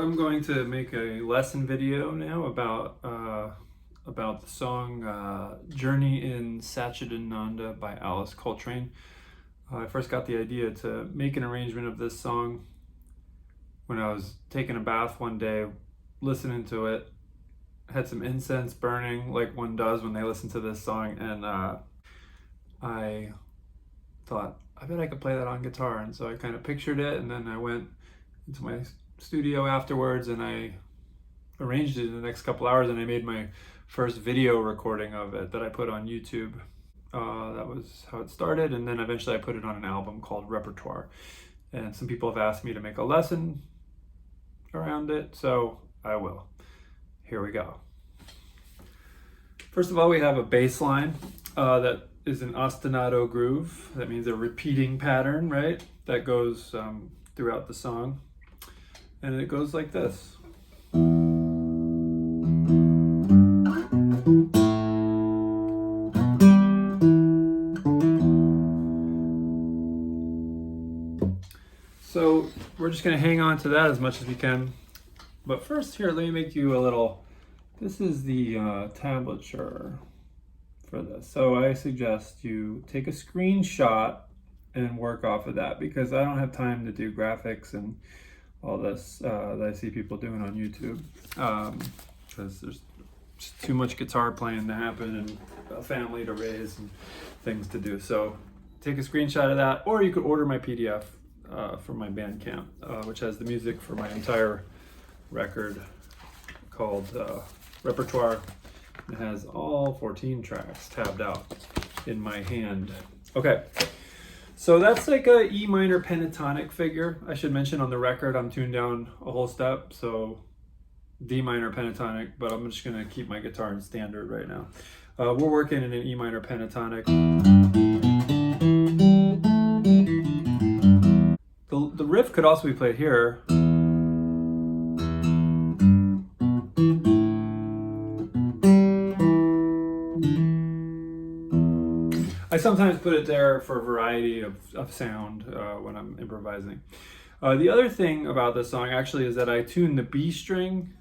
I'm going to make a lesson video now about the song Journey in Satchidananda by Coltrane. I first got the idea to make an arrangement of this song when I was taking a bath one day, listening to it. I had some incense burning like one does when they listen to this song, and I thought, I bet I could play that on guitar. And so I kind of pictured it, and then I went into my studio afterwards and I arranged it in the next couple hours, and I made my first video recording of it that I put on YouTube. That was how it started, and then eventually I put it on an album called Repertoire. And some people have asked me to make a lesson around it, so I will. Here we go. First of all, we have a bass line that is an ostinato groove. That means a repeating pattern, right? That goes throughout the song. And it goes like this. So we're just going to hang on to that as much as we can. But first here, let me make you a little, this is the tablature for this. So I suggest you take a screenshot and work off of that, because I don't have time to do graphics and all this that I see people doing on YouTube, because there's just too much guitar playing to happen and a family to raise and things to do. So take a screenshot of that, or you could order my PDF from my Bandcamp, which has the music for my entire record called Repertoire. It has all 14 tracks tabbed out in my hand. Okay, so that's like a E minor pentatonic figure. I should mention on the record I'm tuned down a whole step, so D minor pentatonic, but I'm just gonna keep my guitar in standard right now. We're working in an E minor pentatonic. The riff could also be played here. I sometimes put it there for a variety of sound when I'm improvising. The other thing about this song actually is that I tune the B string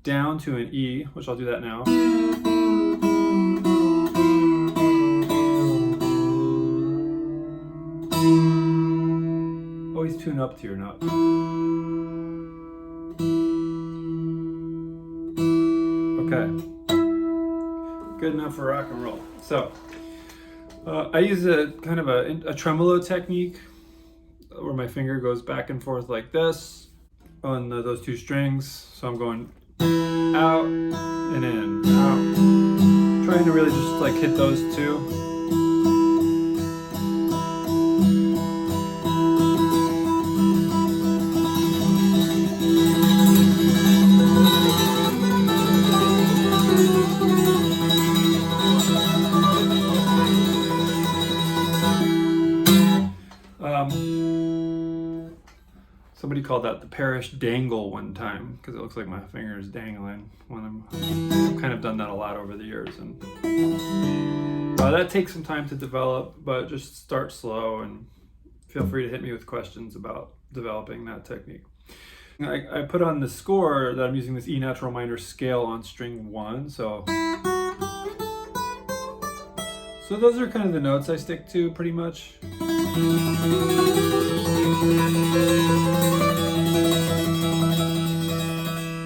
down to an E, which I'll do that now. Always tune up to your note. Okay. Good enough for rock and roll. So I use a kind of a tremolo technique where my finger goes back and forth like this on those two strings. So I'm going out and in, out. Trying to really just like hit those two. Somebody called that the parish dangle one time, because it looks like my finger is dangling when I've kind of done that a lot over the years. And that takes some time to develop, but just start slow and feel free to hit me with questions about developing that technique. I put on the score that I'm using this E natural minor scale on string 1, so those are kind of the notes I stick to pretty much.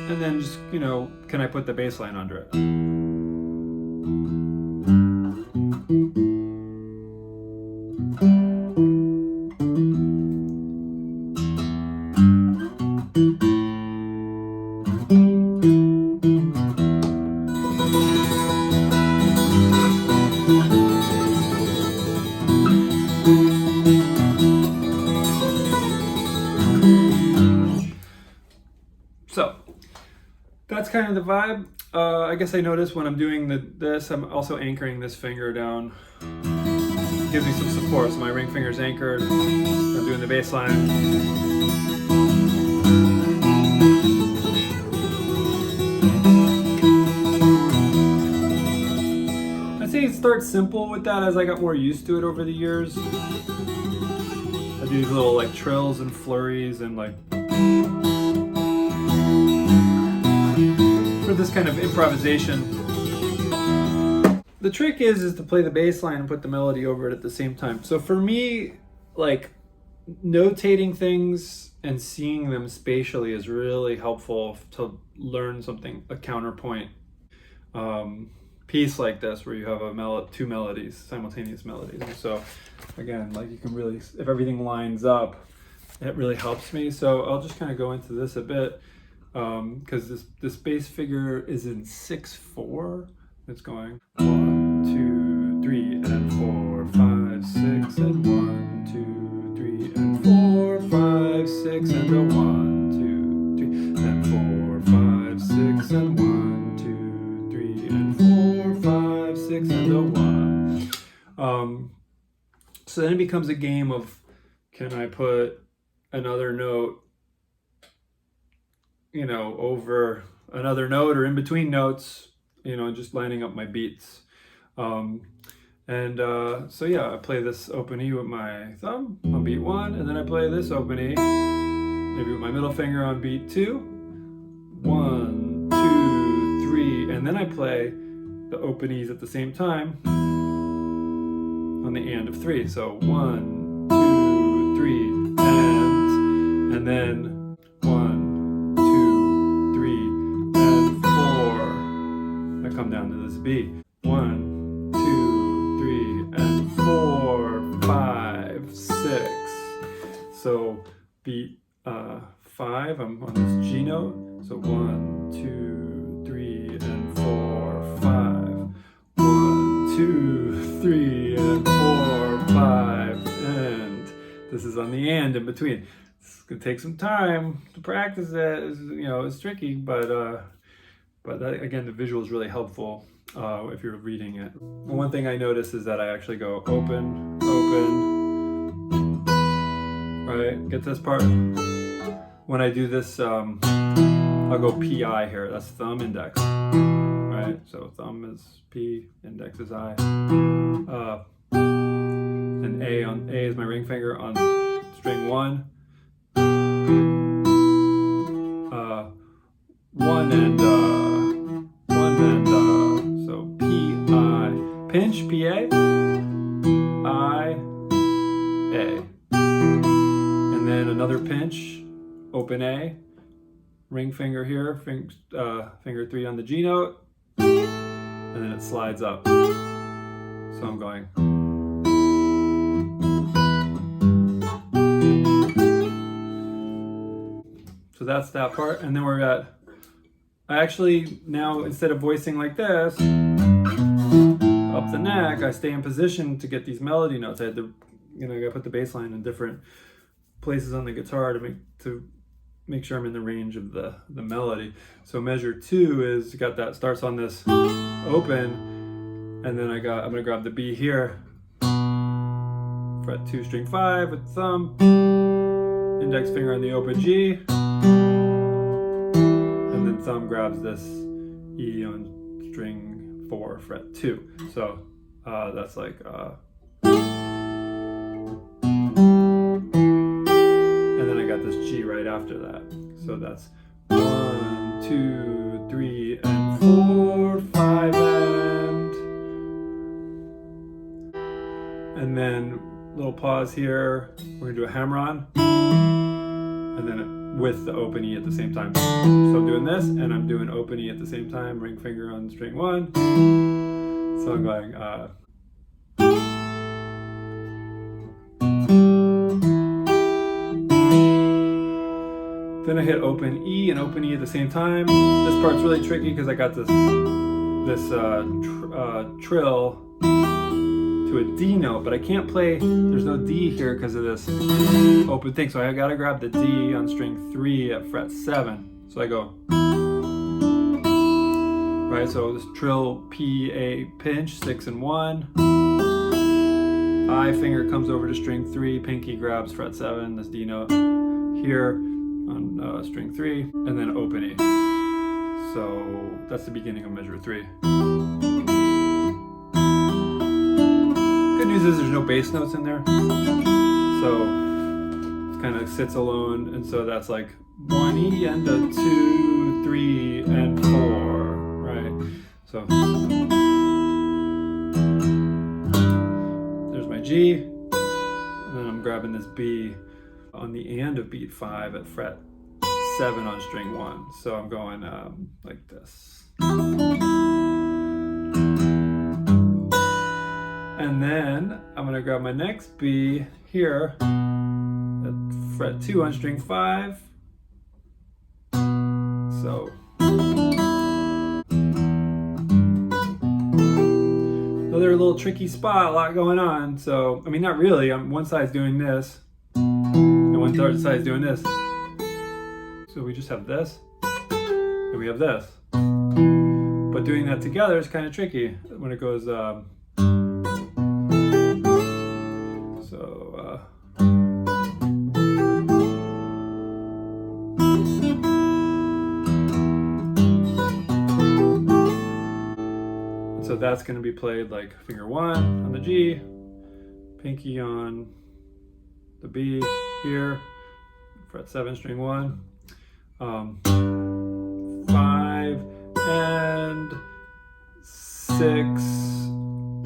And then just, can I put the bass line under it? So that's kind of the vibe. I guess I notice when I'm doing this, I'm also anchoring this finger down. Gives me some support. So my ring finger is anchored. I'm doing the bass line. I'd say start simple with that as I got more used to it over the years. I do these little like trills and flurries and like kind of improvisation. The trick is to play the bass line and put the melody over it at the same time. So for me, like, notating things and seeing them spatially is really helpful to learn something, a counterpoint piece like this where you have two melodies, simultaneous melodies. And so again, like, you can really, if everything lines up, it really helps me. So I'll just kind of go into this a bit because this bass figure is in 6/4. It's going 1, 2, 3, and 4, 5, 6, and 1, 2, 3, and 4, 5, 6, and a 1, 2, 3, and 4, 5, 6, and 1, 2, 3, and 4, 5, 6, and a 1. So then it becomes a game of, can I put another note, you know, over another note or in between notes, you know, just lining up my beats. So yeah, I play this open E with my thumb on beat 1, and then I play this open E, maybe with my middle finger on beat 2. 1, 2, 3, and then I play the open E's at the same time on the and of 3. So 1, 2, 3, and then 1, 2, 3, and 4. I come down to this B. 1, 2, 3, and 4, 5, 6. So beat 5, I'm on this G note. So 1, 2, 3, and 4, 5. 1, 2, 3, and 4, 5, and this is on the and in between. It's gonna take some time to practice it. You know, it's tricky, but that, again, the visual is really helpful if you're reading it. And one thing I notice is that I actually go open, open, right? Get this part. When I do this, I'll go PI here. That's thumb, index, right? So thumb is P, index is I. And A is my ring finger on string 1. 1 and so P-I, pinch, P-A, I-A. And then another pinch, open A, ring finger here, finger 3 on the G note, and then it slides up. So I'm going. So that's that part, and then we're at, I actually now, instead of voicing like this, up the neck, I stay in position to get these melody notes. I had to, you know, I gotta put the bass line in different places on the guitar to make sure I'm in the range of the melody. So measure 2 is, got that, starts on this open, and then I'm gonna grab the B here, fret 2, string 5 with the thumb, index finger on the open G, and then thumb grabs this E on string 4, fret 2. So that's like, and then I got this G right after that. So that's 1, 2, 3, and 4, 5, and then little pause here. We're gonna do a hammer-on, and then with the open E at the same time. So I'm doing this, and I'm doing open E at the same time, ring finger on string 1. So I'm going, then I hit open E and open E at the same time. This part's really tricky because I got this trill to a D note, but I can't play, there's no D here because of this open thing. So I gotta grab the D on string 3 at fret 7. So I go, right, so this trill P, A, pinch, 6 and 1. I finger comes over to string 3, pinky grabs fret 7, this D note here on string 3, and then open E. So that's the beginning of measure 3. Good news is there's no bass notes in there, so it kind of sits alone, and so that's like 1 E and a 2, 3, and 4. So there's my G, and then I'm grabbing this B on the and of beat 5 at fret 7 on string 1. So I'm going like this. And then I'm gonna grab my next B here at fret 2 on string 5. So another little tricky spot, a lot going on. So, I mean, not really. One side's doing this, and one third side's doing this. So we just have this, and we have this. But doing that together is kind of tricky when it goes. So that's going to be played like finger 1 on the G, pinky on the B here, fret 7, string 1, 5 and 6,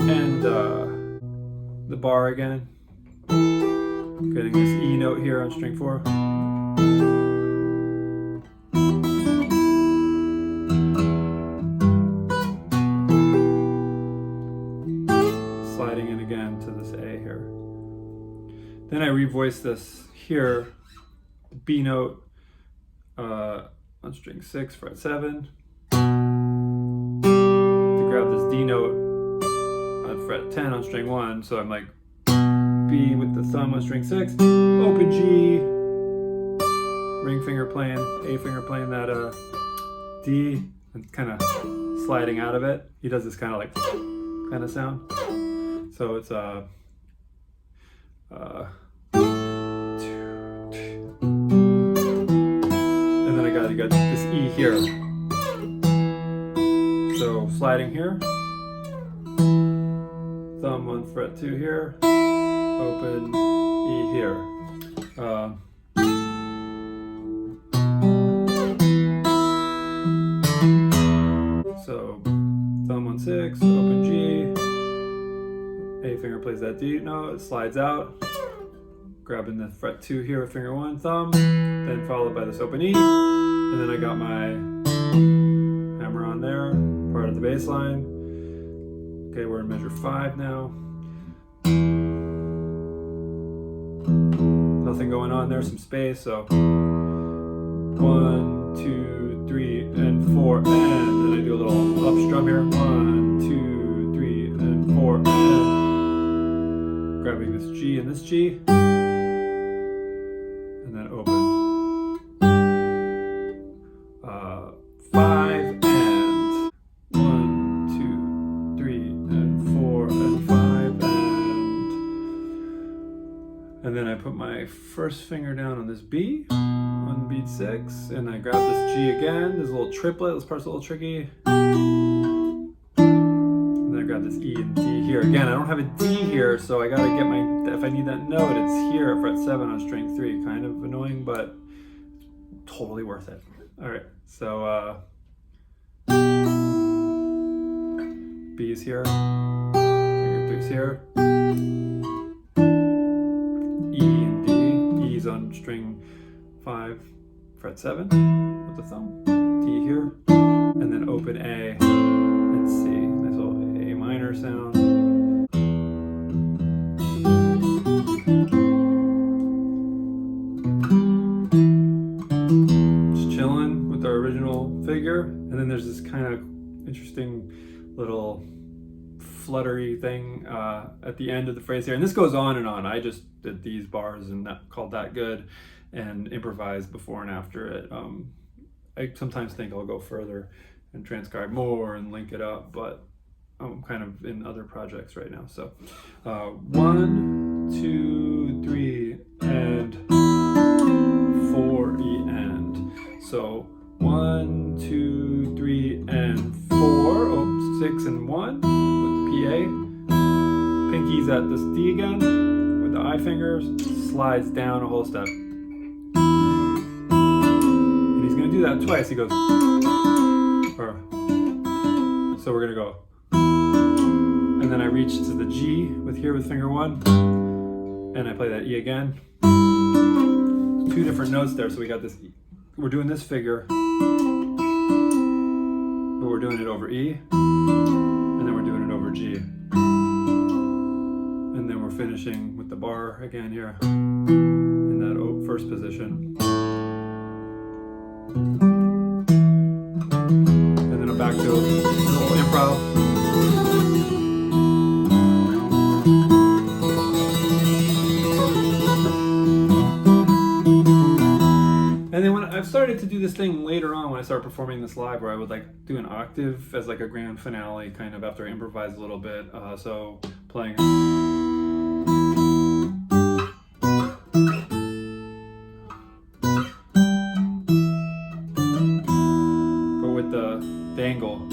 and the bar again. Getting this E note here on string 4. Sliding in again to this A here. Then I revoice this here, the B note on string 6, fret 7. To grab this D note on fret 10 on string 1. So I'm like B with the thumb on string 6, open G, ring finger playing, A finger playing that D, and kind of sliding out of it. He does this kind of like kind of sound. So it's and then I got this E here. So sliding here, thumb on fret 2 here, open E here. So thumb on 6, open G, A finger plays that D note, it slides out, grabbing the fret 2 here with finger 1, thumb, then followed by this open E, and then I got my hammer on there, part of the bass line. Okay, we're in measure 5 now. Nothing going on there, some space, so 1, 2, 3, and 4, and then I do a little up strum here, 1, 2, 3, and 4, and grabbing this G and this G, and then open 5, and 1, 2, 3, and 4, and 5, and then I put my first finger down on this B on beat 6, and I grab this G again. There's a little triplet, this part's a little tricky. And then I grab this E and D here. Again, I don't have a D here, so I gotta get if I need that note, it's here at fret 7 on string 3. Kind of annoying, but totally worth it. All right, so B is here, finger 3's here. E and D. E's on string 5, fret 7 with the thumb. D here, and then open A and C. Nice little A minor sound. Just chilling with our original figure, and then there's this kind of interesting little fluttery thing at the end of the phrase here, and this goes on and on. I just did these bars and called that good, and improvised before and after it. I sometimes think I'll go further and transcribe more and link it up, but I'm kind of in other projects right now. So 1, 2, 3, and 4 E and. So 1, 2, 3, and 4. Oh, 6 and 1 with the PA. Pinky's at this D again with the I fingers. Slides down a whole step. And he's gonna do that twice. He goes, so So we're gonna go, and then I reach to the G with finger 1, and I play that E again. 2 different notes there, so we got this. We're doing this figure, but we're doing it over E, and then we're doing it over G, and then we're finishing with the bar again here in that first position. And then back to a little improv. And then when I've started to do this thing later on, when I started performing this live, where I would like do an octave as like a grand finale, kind of after I improvise a little bit. So playing. But with the angle.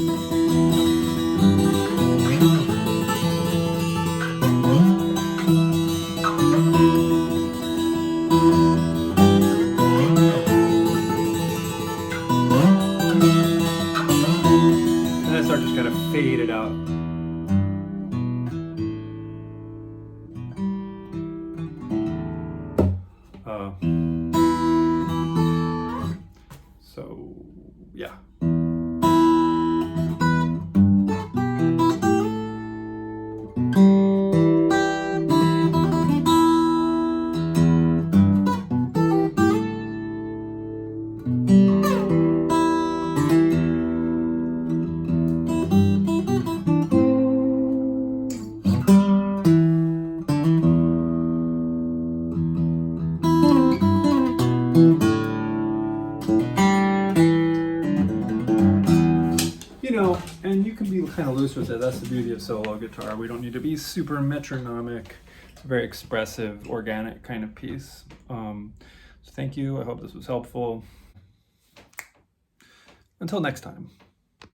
Just kind of fade it out. So yeah. And you can be kind of loose with it. That's the beauty of solo guitar. We don't need to be super metronomic, very expressive, organic kind of piece. So thank you. I hope this was helpful. Until next time.